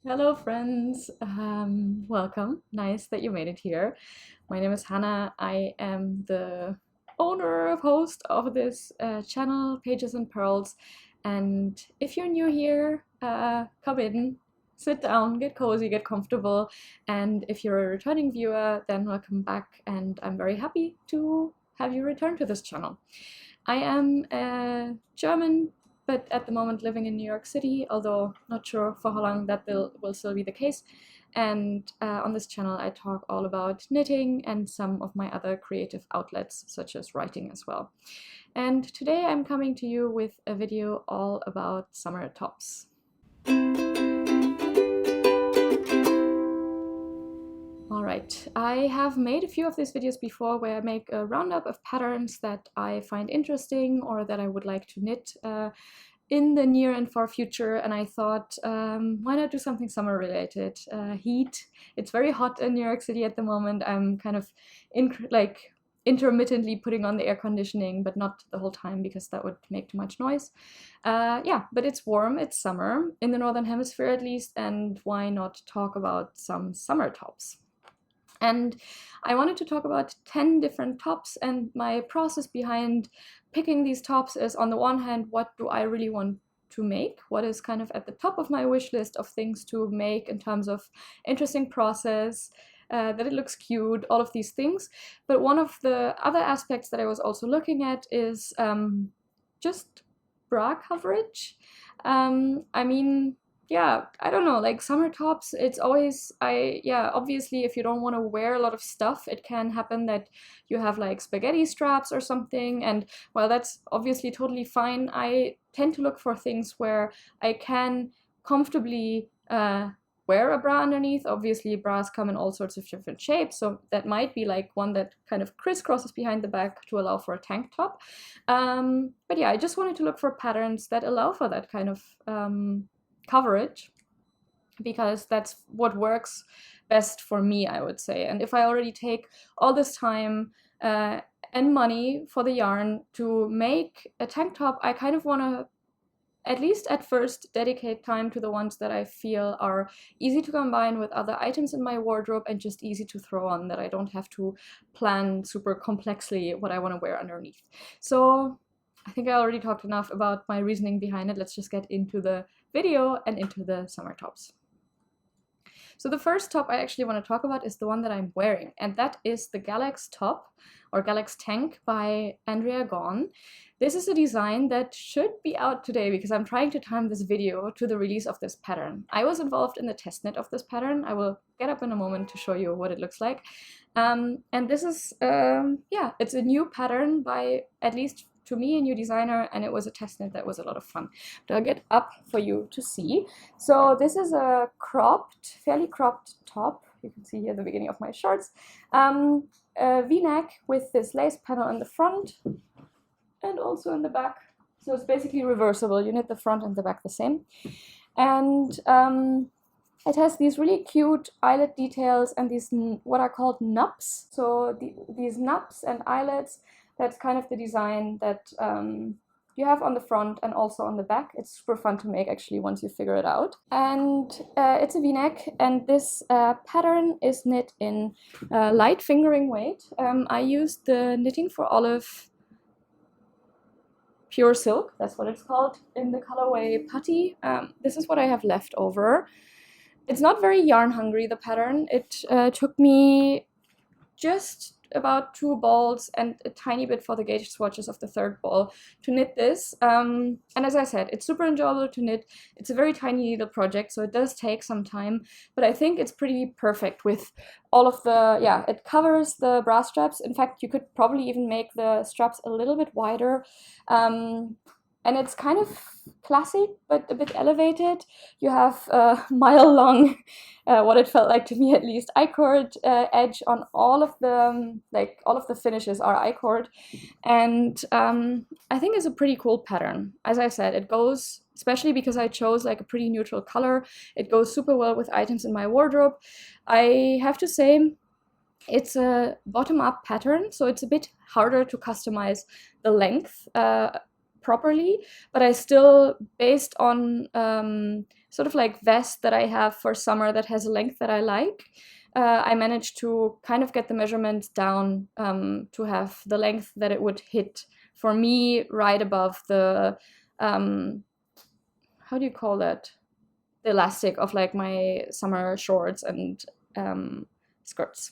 Hello, friends. Welcome. Nice that you made it here. My name is Hannah. I am the host of this channel, Pages and Pearls. And if you're new here, come in, sit down, get cozy, get comfortable. And if you're a returning viewer, then welcome back. And I'm very happy to have you return to this channel. I am a German, but at the moment living in New York City, although not sure for how long that will still be the case. And on this channel I talk all about knitting and some of my other creative outlets, such as writing as well. And today I'm coming to you with a video all about summer tops. Alright, I have made a few of these videos before where I make a roundup of patterns that I find interesting or that I would like to knit in the near and far future, and I thought, why not do something summer related? Heat. It's very hot in New York City at the moment. I'm kind of intermittently putting on the air conditioning, but not the whole time because that would make too much noise. Yeah, but it's warm, it's summer, in the Northern Hemisphere at least, and why not talk about some summer tops? And I wanted to talk about 10 different tops, and my process behind picking these tops is, on the one hand, what do I really want to make? What is kind of at the top of my wish list of things to make in terms of interesting process, that it looks cute, all of these things. But one of the other aspects that I was also looking at is just bra coverage. I mean, yeah, I don't know, like summer tops, it's always, obviously if you don't want to wear a lot of stuff, it can happen that you have like spaghetti straps or something, and while that's obviously totally fine, I tend to look for things where I can comfortably wear a bra underneath. Obviously bras come in all sorts of different shapes, so that might be like one that kind of crisscrosses behind the back to allow for a tank top. But yeah, I just wanted to look for patterns that allow for that kind of coverage, because that's what works best for me, I would say. And if I already take all this time and money for the yarn to make a tank top, I kind of want to, at least at first, dedicate time to the ones that I feel are easy to combine with other items in my wardrobe and just easy to throw on, that I don't have to plan super complexly what I want to wear underneath. So I think I already talked enough about my reasoning behind it. Let's just get into the video and into the summer tops. So the first top I actually want to talk about is the one that I'm wearing, and that is the Galax top, or Galax tank, by Andrea Gaughan. This is a design that should be out today because I'm trying to time this video to the release of this pattern. I was involved in the testnet of this pattern. I will get up in a moment to show you what it looks like. And this is, yeah, it's a new pattern by, at least to me, a new designer, and it was a testnet that was a lot of fun. But I'll get up for you to see. So this is a cropped, fairly cropped top. You can see here the beginning of my shorts. A V-neck with this lace panel in the front and also in the back. So it's basically reversible. You knit the front and the back the same. And it has these really cute eyelet details and these what are called nups. So these nups and eyelets, that's kind of the design that you have on the front and also on the back. It's super fun to make actually once you figure it out. And it's a V-neck, and this pattern is knit in light fingering weight. I used the Knitting for Olive Pure Silk, that's what it's called, in the colorway Putty. This is what I have left over. It's not very yarn hungry, the pattern. It took me just about 2 balls and a tiny bit for the gauge swatches of the third ball to knit this. And as I said, it's super enjoyable to knit. It's a very tiny needle project, so it does take some time, but I think it's pretty perfect with all of the, yeah, it covers the bra straps. In fact, you could probably even make the straps a little bit wider. And it's kind of classic, but a bit elevated. You have a mile-long, what it felt like to me at least, I-cord edge on all of the, all of the finishes are I-cord. And I think it's a pretty cool pattern. As I said, it goes, especially because I chose like a pretty neutral color, it goes super well with items in my wardrobe. I have to say, it's a bottom-up pattern, so it's a bit harder to customize the length properly, but I still, based on sort of like vest that I have for summer that has a length that I like, I managed to kind of get the measurements down to have the length that it would hit for me right above the, how do you call that? The elastic of like my summer shorts and skirts.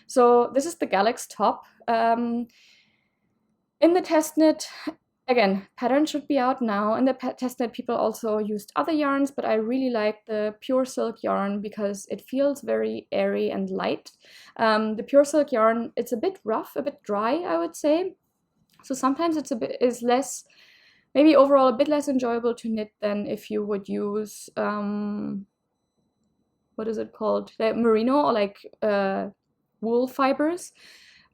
So this is the Galax top. In the test knit, again, pattern should be out now. In the test knit, people also used other yarns, but I really like the pure silk yarn because it feels very airy and light. The pure silk yarn, it's a bit rough, a bit dry, I would say. So sometimes it's less, maybe overall a bit less enjoyable to knit than if you would use, what is it called? Like merino or like wool fibers.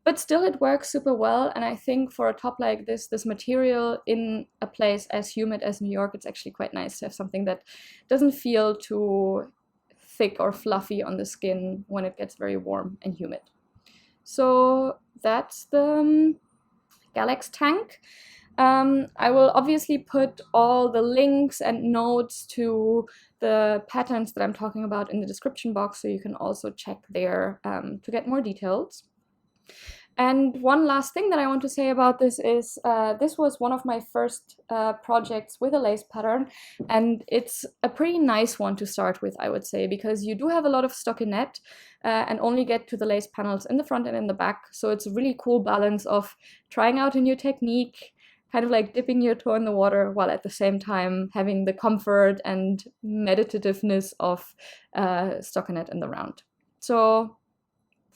But still it works super well, and I think for a top like this material in a place as humid as New York, it's actually quite nice to have something that doesn't feel too thick or fluffy on the skin when it gets very warm and humid. So that's the Galax tank. I will obviously put all the links and notes to the patterns that I'm talking about in the description box, so you can also check there to get more details. And one last thing that I want to say about this is this was one of my first projects with a lace pattern, and it's a pretty nice one to start with, I would say, because you do have a lot of stockinette and only get to the lace panels in the front and in the back. So it's a really cool balance of trying out a new technique, kind of like dipping your toe in the water, while at the same time having the comfort and meditativeness of stockinette in the round. So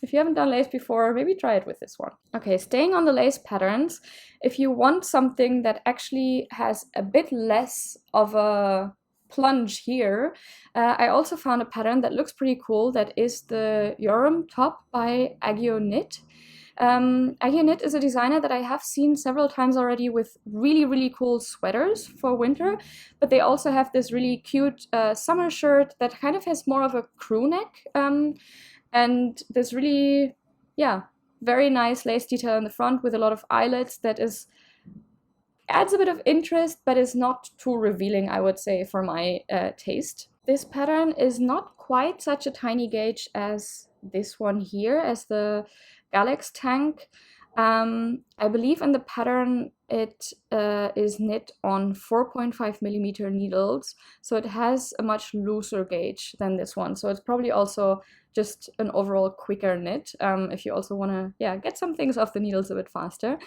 if you haven't done lace before, maybe try it with this one. Okay, staying on the lace patterns, if you want something that actually has a bit less of a plunge here, I also found a pattern that looks pretty cool. That is the Yoram top by Agio Knit. Agio Knit is a designer that I have seen several times already with really, really cool sweaters for winter, but they also have this really cute summer shirt that kind of has more of a crew neck. And this really, yeah, very nice lace detail in the front with a lot of eyelets that adds a bit of interest, but is not too revealing, I would say, for my taste. This pattern is not quite such a tiny gauge as this one here, as the Galax tank. I believe in the pattern it is knit on 4.5 millimeter needles, so it has a much looser gauge than this one. So it's probably also just an overall quicker knit if you also want to get some things off the needles a bit faster.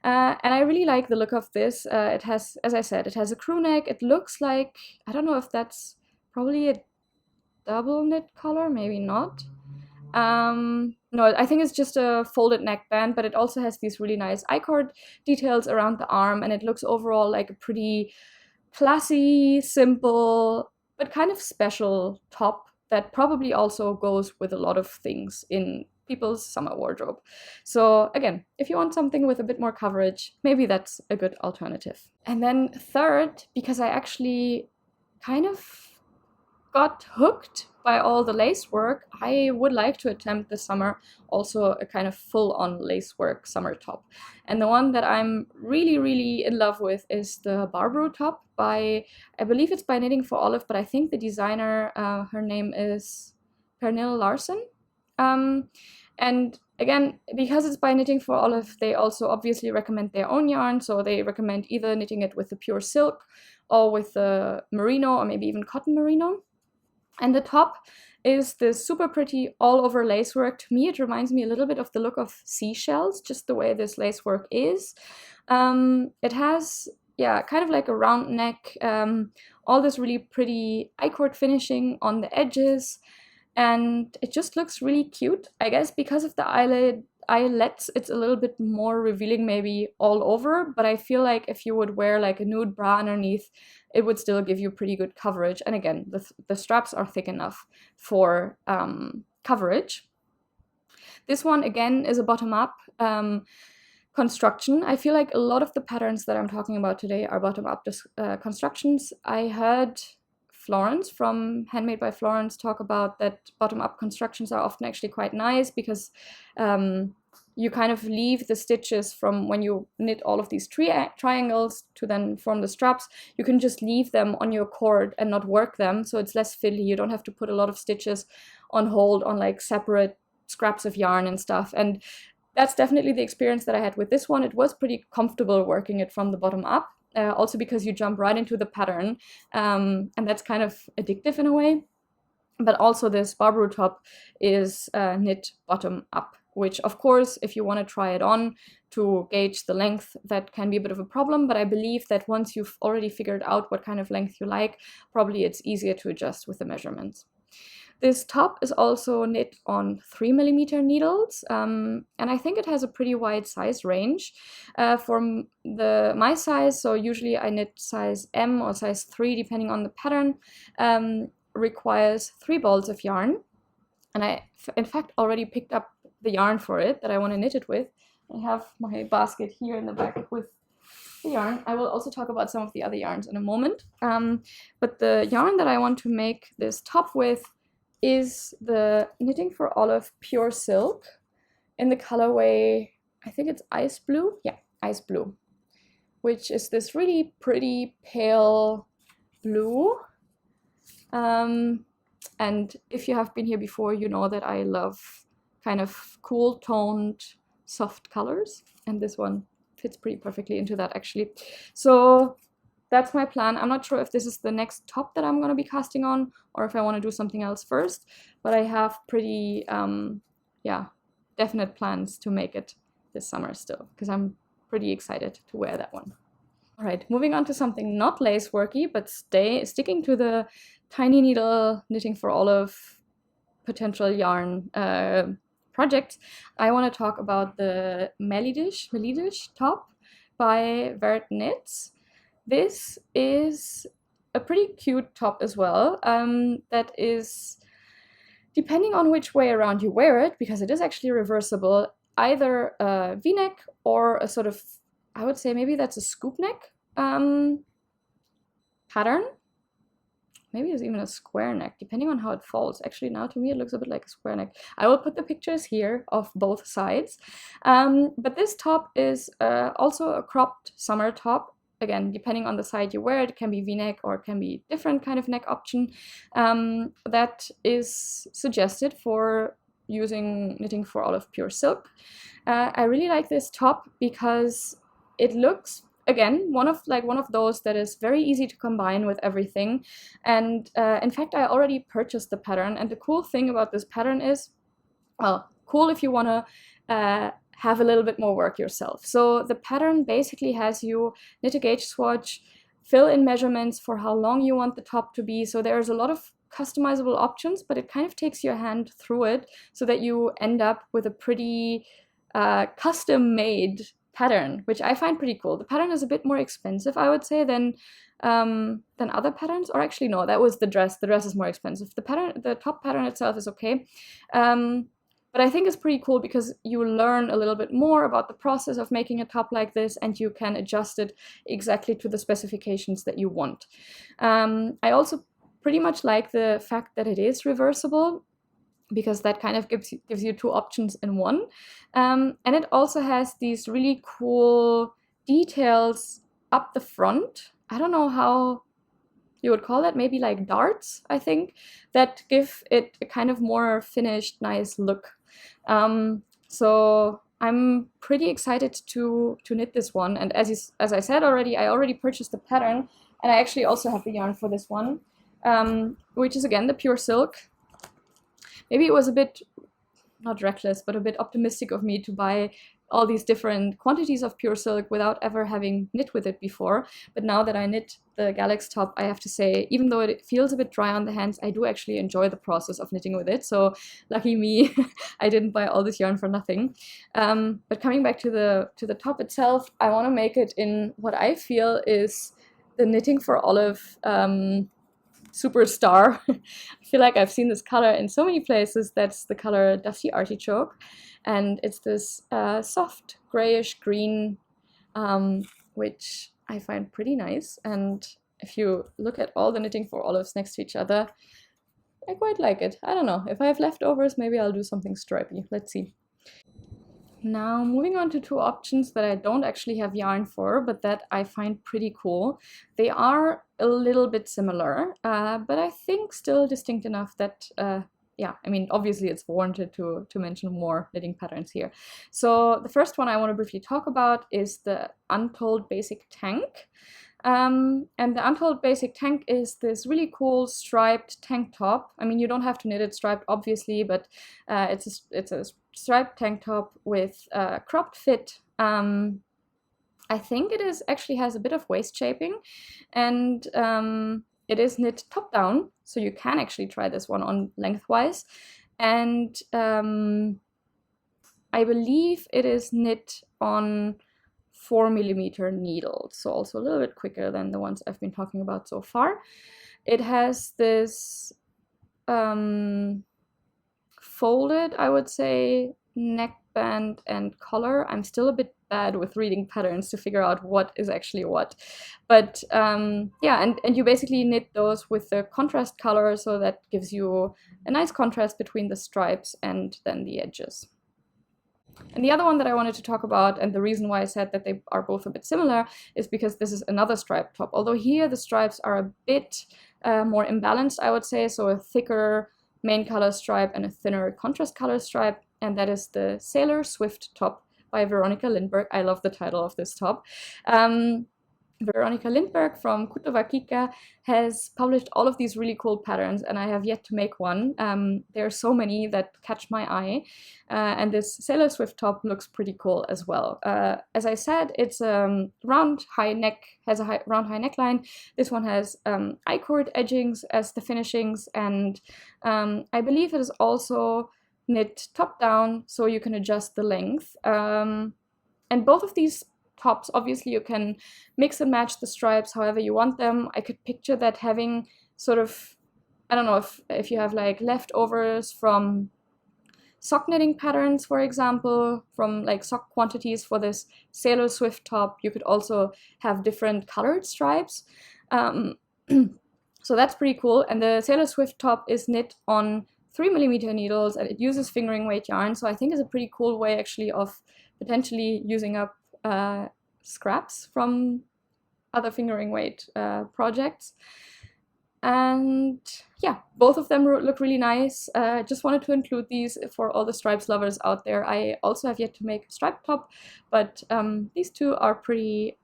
And I really like the look of this. It has, as I said, it has a crew neck. It looks like, I don't know if that's probably a double knit collar, maybe not. No, I think it's just a folded neckband, but it also has these really nice I-cord details around the arm, and it looks overall like a pretty classy, simple, but kind of special top that probably also goes with a lot of things in people's summer wardrobe. So again, if you want something with a bit more coverage, maybe that's a good alternative. And then third, because I actually kind of got hooked by all the lace work, I would like to attempt this summer also a kind of full-on lace work summer top. And the one that I'm really, really in love with is the Barbaro top by, I believe it's by Knitting for Olive, but I think the designer, her name is Pernille Larsen. And again, because it's by Knitting for Olive, they also obviously recommend their own yarn. So they recommend either knitting it with the pure silk or with the merino or maybe even cotton merino. And the top is this super pretty all over lace work. To me, it reminds me a little bit of the look of seashells, just the way this lace work is. It has, kind of like a round neck, all this really pretty I-cord finishing on the edges. And it just looks really cute. I guess because of the eyelets, it's a little bit more revealing maybe all over, but I feel like if you would wear like a nude bra underneath, it would still give you pretty good coverage. And again, the straps are thick enough for coverage. This one, again, is a bottom-up construction. I feel like a lot of the patterns that I'm talking about today are bottom-up constructions. I heard Florence from Handmade by Florence talk about that bottom-up constructions are often actually quite nice because you kind of leave the stitches from when you knit all of these triangles to then form the straps, you can just leave them on your cord and not work them, so it's less fiddly. You don't have to put a lot of stitches on hold on like separate scraps of yarn and stuff. And that's definitely the experience that I had with this one. It was pretty comfortable working it from the bottom up, also because you jump right into the pattern, and that's kind of addictive in a way. But also this Barbaro top is knit bottom up, which of course, if you want to try it on to gauge the length, that can be a bit of a problem. But I believe that once you've already figured out what kind of length you like, probably it's easier to adjust with the measurements. This top is also knit on 3mm needles, and I think it has a pretty wide size range. For my size, so usually I knit size M or size 3 depending on the pattern, requires 3 balls of yarn. And I, in fact, already picked up the yarn for it that I want to knit it with. I have my basket here in the back with the yarn. I will also talk about some of the other yarns in a moment. But the yarn that I want to make this top with is the Knitting for Olive Pure Silk in the colorway, I think it's Ice Blue. Yeah, Ice Blue, which is this really pretty pale blue. And if you have been here before, you know that I love kind of cool toned, soft colors, and this one fits pretty perfectly into that actually. So that's my plan. I'm not sure if this is the next top that I'm going to be casting on or if I want to do something else first, but I have pretty, yeah, definite plans to make it this summer still, because I'm pretty excited to wear that one. All right, moving on to something not lace worky, but sticking to the tiny needle Knitting for Olive potential yarn project, I want to talk about the Melidish top by Vert Knits. This is a pretty cute top as well, that is, depending on which way around you wear it, because it is actually reversible, either a V-neck or a sort of, I would say maybe that's a scoop neck pattern. Maybe it's even a square neck, depending on how it falls. Actually, now to me it looks a bit like a square neck. I will put the pictures here of both sides. But this top is also a cropped summer top. Again, depending on the side you wear it, can be V-neck or it can be different kind of neck option. That is suggested for using Knitting for Olive Pure Silk. I really like this top because it looks, again, one of those that is very easy to combine with everything. And in fact, I already purchased the pattern. And the cool thing about this pattern is, well, cool if you want to have a little bit more work yourself. So the pattern basically has you knit a gauge swatch, fill in measurements for how long you want the top to be. So there's a lot of customizable options, but it kind of takes your hand through it so that you end up with a pretty custom-made pattern, which I find pretty cool. The pattern is a bit more expensive, I would say, than other patterns. Or actually, no, that was the dress. The dress is more expensive. The top pattern itself is okay. But I think it's pretty cool because you learn a little bit more about the process of making a top like this, and you can adjust it exactly to the specifications that you want. I also pretty much like the fact that it is reversible, because that kind of gives you 2 options in one. And it also has these really cool details up the front. I don't know how you would call that, maybe like darts, I think, that give it a kind of more finished, nice look. So I'm pretty excited to knit this one. And as I said already, I already purchased the pattern, and I actually also have the yarn for this one, which is again the Pure Silk. Maybe it was a bit, not reckless, but a bit optimistic of me to buy all these different quantities of Pure Silk without ever having knit with it before. But now that I knit the Galax top, I have to say, even though it feels a bit dry on the hands, I do actually enjoy the process of knitting with it. So lucky me, I didn't buy all this yarn for nothing. But coming back to the top itself, I want to make it in what I feel is the Knitting for Olive superstar. I feel like I've seen this color in so many places. That's the color Dusty Artichoke, and it's this soft grayish green, which I find pretty nice. And if you look at all the Knitting for Olives next to each other, I quite like it. I don't know, if I have leftovers, maybe I'll do something stripy. Let's see. Now, moving on to two options that I don't actually have yarn for, but that I find pretty cool. They are a little bit similar, but I think still distinct enough that, yeah, I mean, obviously it's warranted to mention more knitting patterns here. So the first one I want to briefly talk about is the Untold Basic Tank. And the Untold Basic Tank is this really cool striped tank top. I mean, you don't have to knit it striped, obviously, but it's a striped tank top with cropped fit. I think it is actually has a bit of waist shaping, and it is knit top down, so you can actually try this one on lengthwise. And I believe it is knit on 4mm needles, so also a little bit quicker than the ones I've been talking about so far. It has this folded, I would say, neckband and collar. I'm still a bit bad with reading patterns to figure out what is actually what. But yeah, and you basically knit those with the contrast color, so that gives you a nice contrast between the stripes and then the edges. And the other one that I wanted to talk about, and the reason why I said that they are both a bit similar, is because this is another striped top. Although here the stripes are a bit more imbalanced, I would say, so a thicker main color stripe and a thinner contrast color stripe, and that is the Sailor Swift top by Veronica Lindberg. I love the title of this top. Veronica Lindberg from Kutova Kika has published all of these really cool patterns, and I have yet to make one. There are so many that catch my eye, and this Sailor Swift top looks pretty cool as well. As I said, it's round high neck, has a round high neckline. This one has I-cord edgings as the finishings, and I believe it is also knit top down, so you can adjust the length. And both of these tops, obviously you can mix and match the stripes however you want them. I could picture that having sort of, I don't know, if you have like leftovers from sock knitting patterns, for example, from like sock quantities for this Sailor Swift top, you could also have different colored stripes. So that's pretty cool. And the Sailor Swift top is knit on 3mm needles, and it uses fingering weight yarn, so I think it's a pretty cool way actually of potentially using up scraps from other fingering weight projects. And yeah, both of them look really nice. Just wanted to include these for all the stripes lovers out there. I also have yet to make a striped top, but these two are pretty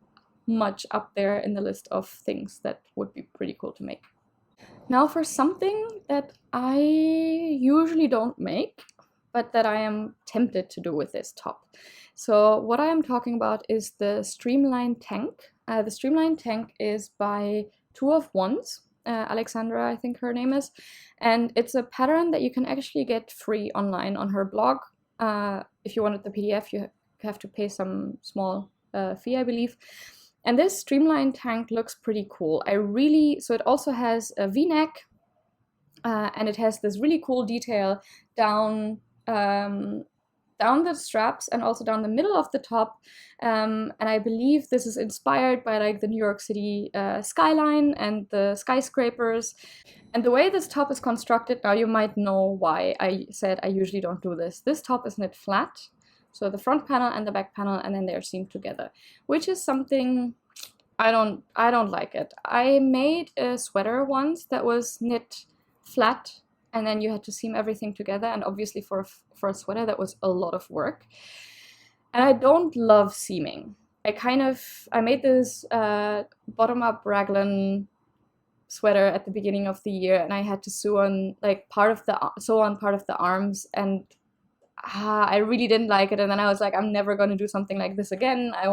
much up there in the list of things that would be pretty cool to make. Now for something that I usually don't make, but that I am tempted to do with this top. So what I am talking about is the Streamlined Tank. The Streamlined Tank is by Two of Wands, Alexandra, I think her name is, and it's a pattern that you can actually get free online on her blog. If you wanted the PDF, you have to pay some small fee, I believe. And this Streamlined Tank looks pretty cool. So it also has a V-neck, and it has this really cool detail down the straps and also down the middle of the top, and I believe this is inspired by like the New York City skyline and the skyscrapers. And the way this top is constructed, now you might know why I said I usually don't do this. This top is knit flat, so the front panel and the back panel, and then they're seamed together, which is something I don't like it. I made a sweater once that was knit flat, and then you had to seam everything together, and obviously for a sweater that was a lot of work. And I don't love seaming. I made this bottom-up raglan sweater at the beginning of the year, and I had to sew on part of the arms, and I really didn't like it. And then I was like, I'm never going to do something like this again. I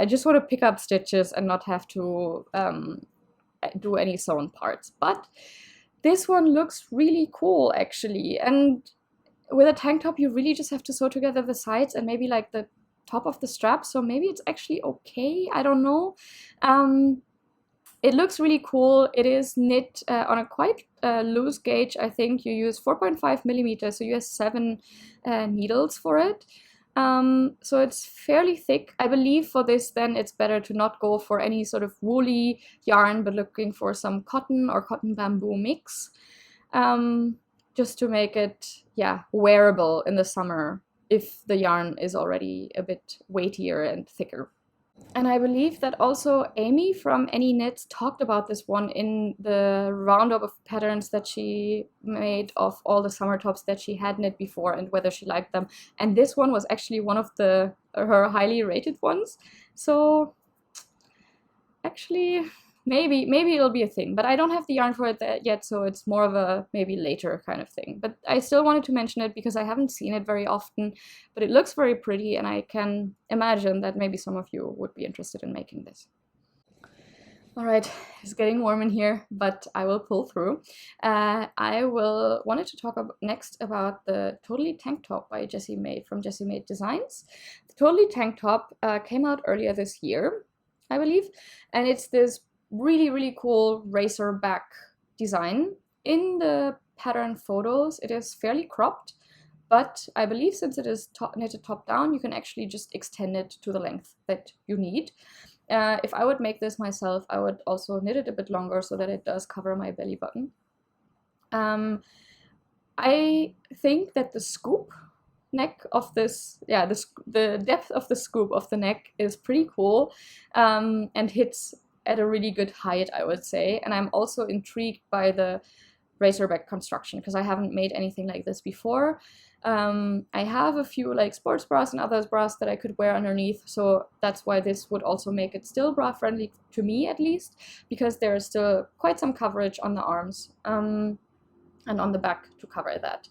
just want to pick up stitches and not have to do any sewn parts. But this one looks really cool, actually. And with a tank top, you really just have to sew together the sides and maybe like the top of the strap. So maybe it's actually okay. I don't know. It looks really cool. It is knit on a quite loose gauge. I think you use 4.5mm, so you have 7 needles for it. So it's fairly thick. I believe for this then it's better to not go for any sort of woolly yarn, but looking for some cotton or cotton bamboo mix, just to make it, yeah, wearable in the summer. if the yarn is already a bit weightier and thicker. And I believe that also Amy from Any Knits talked about this one in the roundup of patterns that she made of all the summer tops that she had knit before and whether she liked them. And this one was actually one of her highly rated ones. So actually, maybe it'll be a thing, but I don't have the yarn for it yet, so it's more of a maybe later kind of thing. But I still wanted to mention it because I haven't seen it very often, but it looks very pretty, and I can imagine that maybe some of you would be interested in making this. All right, it's getting warm in here, but I will pull through. I wanted to talk next about the Totally Tank Top by Jessie Made from Jessie Made Designs. The Totally Tank Top came out earlier this year, I believe, and it's this really cool racer back design. In the pattern photos, it is fairly cropped, but I believe since it is knitted top down, you can actually just extend it to the length that you need. If I would make this myself, I would also knit it a bit longer so that it does cover my belly button. I think that the scoop neck of this, the depth of the scoop of the neck is pretty cool, and hits at a really good height, I would say. And I'm also intrigued by the racerback construction because I haven't made anything like this before. I have a few like sports bras and other bras that I could wear underneath, so that's why this would also make it still bra friendly to me, at least, because there is still quite some coverage on the arms and on the back to cover that.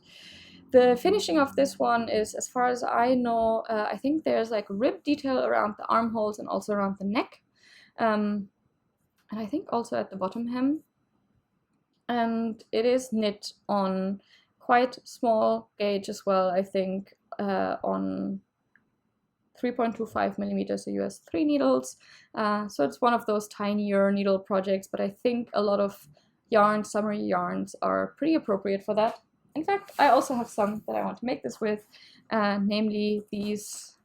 The finishing of this one is, as far as I know, I think there's like rib detail around the armholes and also around the neck, and I think also at the bottom hem, and it is knit on quite small gauge as well, I think, on 3.25 millimeters, so US 3 needles. So it's one of those tinier needle projects, but I think a lot of yarns, summer yarns, are pretty appropriate for that. In fact, I also have some that I want to make this with, namely these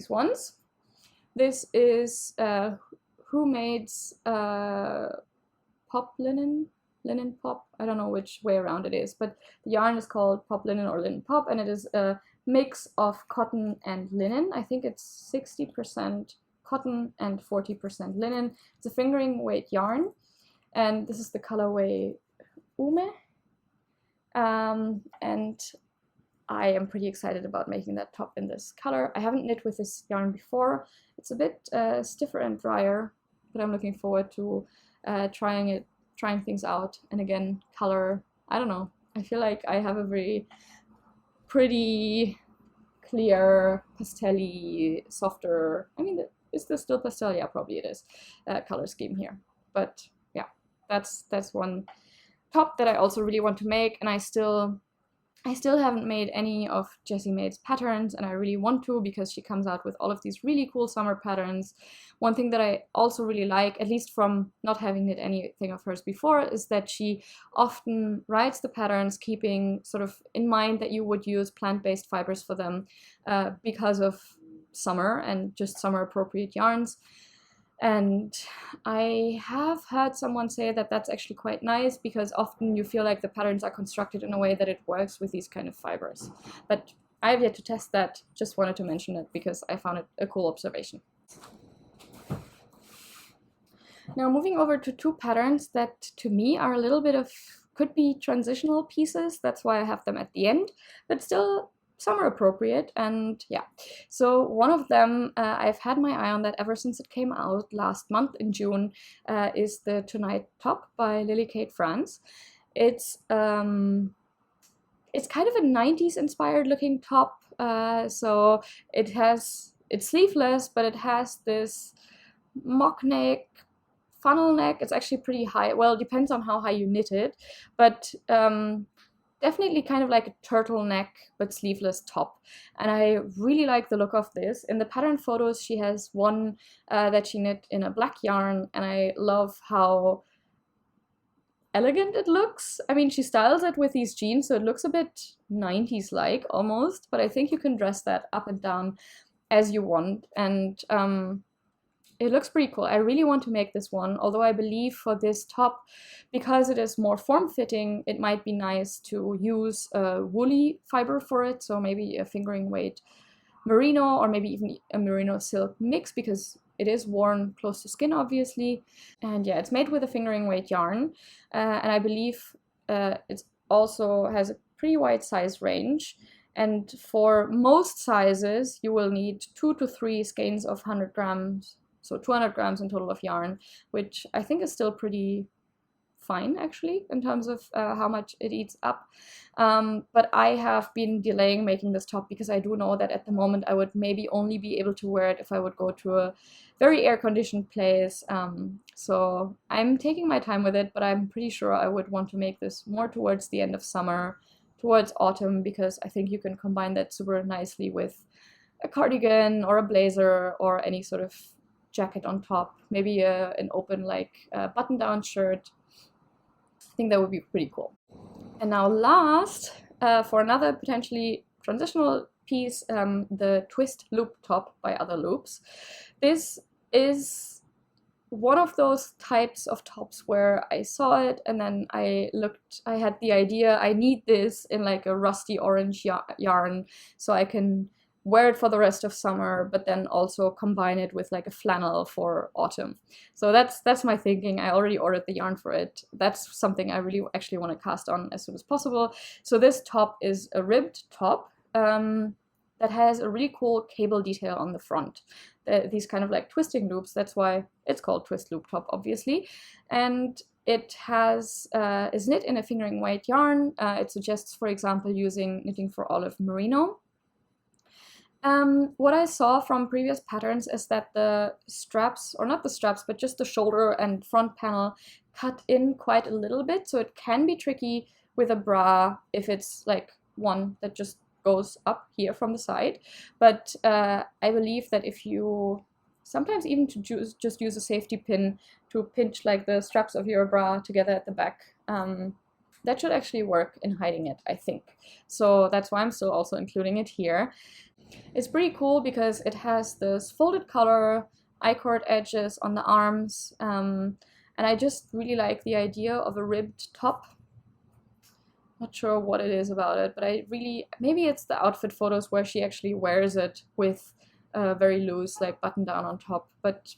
ones. This is Who Made's Pop Linen Pop. I don't know which way around it is, but the yarn is called Pop Linen or Linen Pop, and it is a mix of cotton and linen. I think it's 60% cotton and 40% linen. It's a fingering weight yarn, and this is the colorway Ume. And I am pretty excited about making that top in this color. I haven't knit with this yarn before. It's a bit stiffer and drier, but I'm looking forward to trying things out. And again, color, I don't know. I feel like I have a very pretty, clear, pastel-y, softer, I mean, is this still pastel? Yeah, probably it is, color scheme here. But yeah, that's one top that I also really want to make, and I still haven't made any of Jessie Made's patterns, and I really want to because she comes out with all of these really cool summer patterns. One thing that I also really like, at least from not having knit anything of hers before, is that she often writes the patterns keeping sort of in mind that you would use plant-based fibers for them because of summer and just summer appropriate yarns. And I have heard someone say that that's actually quite nice because often you feel like the patterns are constructed in a way that it works with these kind of fibers. But I have yet to test that, just wanted to mention it because I found it a cool observation. Now moving over to two patterns that to me are a little bit of, could be transitional pieces, that's why I have them at the end, but still summer appropriate. And yeah, so one of them, I've had my eye on that ever since it came out last month in June, is the Tonight Top by Lily Kate France. It's kind of a 90s inspired looking top, so it's sleeveless, but it has this mock neck, funnel neck. It's actually pretty high, well, it depends on how high you knit it, but definitely kind of like a turtleneck but sleeveless top, and I really like the look of this. In the pattern photos she has one that she knit in a black yarn, and I love how elegant it looks. I mean, she styles it with these jeans, so it looks a bit 90s like almost, but I think you can dress that up and down as you want, and it looks pretty cool. I really want to make this one, although I believe for this top, because it is more form-fitting, it might be nice to use a woolly fiber for it, so maybe a fingering weight merino, or maybe even a merino silk mix, because it is worn close to skin, obviously. And yeah, it's made with a fingering weight yarn, and I believe it also has a pretty wide size range. And for most sizes, you will need 2 to 3 skeins of 100 grams, so 200 grams in total of yarn, which I think is still pretty fine, actually, in terms of how much it eats up. But I have been delaying making this top because I do know that at the moment I would maybe only be able to wear it if I would go to a very air-conditioned place. So I'm taking my time with it, but I'm pretty sure I would want to make this more towards the end of summer, towards autumn, because I think you can combine that super nicely with a cardigan or a blazer or any sort of jacket on top, maybe an open button-down shirt. I think that would be pretty cool. And now last, for another potentially transitional piece, the twist loop top by Other Loops. This is one of those types of tops where I saw it and then I had the idea, I need this in like a rusty orange yarn so I can wear it for the rest of summer, but then also combine it with like a flannel for autumn. So that's my thinking. I already ordered the yarn for it. That's something I really actually want to cast on as soon as possible. So this top is a ribbed top that has a really cool cable detail on the front. These kind of like twisting loops, that's why it's called twist loop top, obviously. And it is knit in a fingering weight yarn. It suggests, for example, using Knitting for Olive merino. What I saw from previous patterns is that the straps, or not the straps, but just the shoulder and front panel cut in quite a little bit, so it can be tricky with a bra if it's like one that just goes up here from the side. But I believe that if you sometimes even to just use a safety pin to pinch like the straps of your bra together at the back, that should actually work in hiding it, I think. So that's why I'm still also including it here. It's pretty cool because it has this folded collar, I-cord edges on the arms, and I just really like the idea of a ribbed top. Not sure what it is about it, but maybe it's the outfit photos where she actually wears it with a very loose like button down on top, but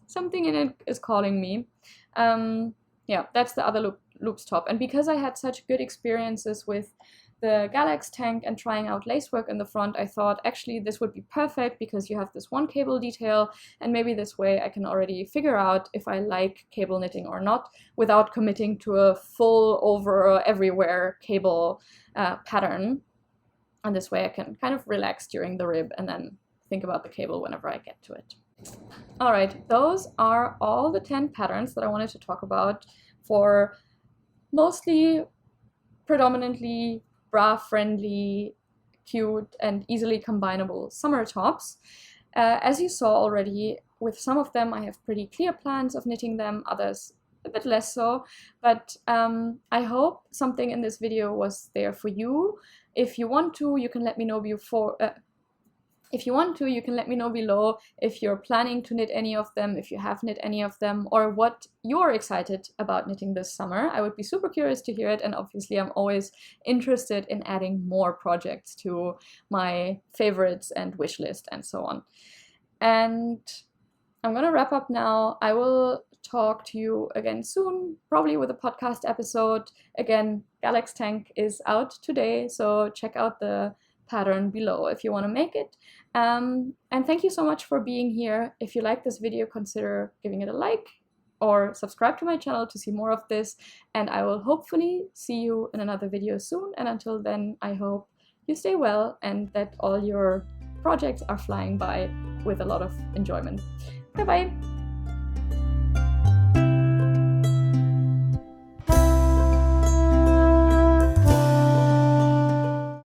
something in it is calling me. Yeah, that's the Other Loops top. And because I had such good experiences with the Galax tank and trying out lacework in the front, I thought actually this would be perfect because you have this one cable detail, and maybe this way I can already figure out if I like cable knitting or not without committing to a full over everywhere cable pattern. And this way I can kind of relax during the rib and then think about the cable whenever I get to it. Alright, those are all the 10 patterns that I wanted to talk about for mostly, predominantly bra-friendly, cute, and easily combinable summer tops. As you saw already, with some of them I have pretty clear plans of knitting them, others a bit less so, but I hope something in this video was there for you. If you want to, you can let me know below if you're planning to knit any of them, if you have knit any of them, or what you're excited about knitting this summer. I would be super curious to hear it, and obviously I'm always interested in adding more projects to my favorites and wish list and so on. And I'm gonna wrap up now. I will talk to you again soon, probably with a podcast episode. Again, Galax Tank is out today, so check out the pattern below if you want to make it. And thank you so much for being here. If you like this video, consider giving it a like or subscribe to my channel to see more of this, and I will hopefully see you in another video soon. And until then, I hope you stay well and that all your projects are flying by with a lot of enjoyment. Bye bye!